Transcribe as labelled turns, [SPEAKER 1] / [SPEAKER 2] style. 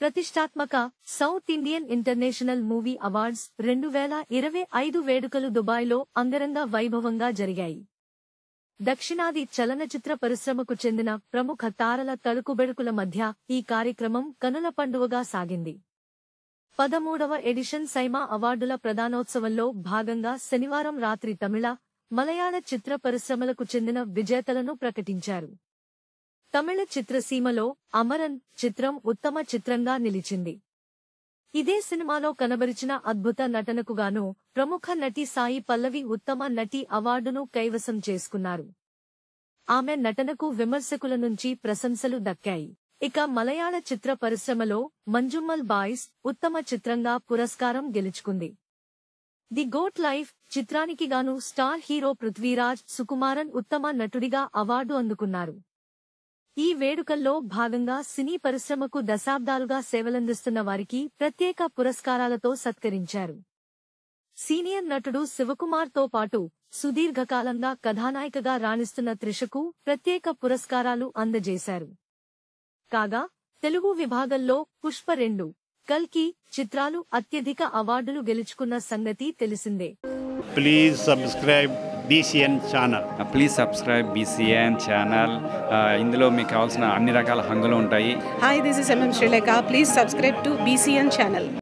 [SPEAKER 1] ప్రతిష్టాత్మక south Indian international movie awards 2025 వేడుకలు దుబాయ్లో అంగరంగ వైభవంగా జరిగాయి. దక్షిణాది చలనచిత్ర పరిశ్రమకు చెందిన ప్రముఖ తారల తలుకుబెడుకుల మధ్య ఈ కార్యక్రమం కనుల పండువగా సాగింది. 13వ ఎడిషన్ సైమా అవార్డుల ప్రదానోత్సవంలో భాగంగా శనివారం రాత్రి తమిళ, మలయాళ చిత్ర పరిశ్రమలకు చెందిన విజేతలను ప్రకటించారు. తమిళ చిత్రసీమలో అమరన్ చిత్రం ఉత్తమ చిత్రంగా నిలిచింది. ఇదే సినిమాలో కనబరిచిన అద్భుత నటనకుగాను ప్రముఖ నటి సాయి పల్లవి ఉత్తమ నటి అవార్డును కైవసం చేసుకున్నారు. ఆమె నటనకు విమర్శకుల నుంచి ప్రశంసలు దక్కాయి. ఇక మలయాళ చిత్ర పరిశ్రమలో మంజుమ్మల్ బాయ్స్ ఉత్తమ చిత్రంగా పురస్కారం గెలుచుకుంది. ది గోట్ లైఫ్ చిత్రానికి గాను స్టార్ హీరో పృథ్వీరాజ్ సుకుమారన్ ఉత్తమ నటుడిగా అవార్డు అందుకున్నారు. ఈ వేడుకల్లో భాగంగా సినీ పరిశ్రమకు దశాబ్దాలుగా సేవలందిస్తున్న వారికి ప్రత్యేక పురస్కారాలతో సత్కరించారు. సీనియర్ నటుడు శివకుమార్తో పాటు సుదీర్ఘకాలంగా కథానాయికగా రాణిస్తున్న త్రిషకు ప్రత్యేక పురస్కారాలు అందజేశారు. కాగా తెలుగు విభాగంలో పుష్ప 2, కల్కి చిత్రాలు అత్యధిక అవార్డులు గెలుచుకున్న సంగతి తెలిసిందే.
[SPEAKER 2] Please subscribe BCN channel.
[SPEAKER 3] Please subscribe BCN channel. ఇందులో మీకు కావాల్సిన అన్ని రకాల హంగులు ఉంటాయి.
[SPEAKER 4] Hi, this is MM Sri Lanka. Please subscribe to BCN channel.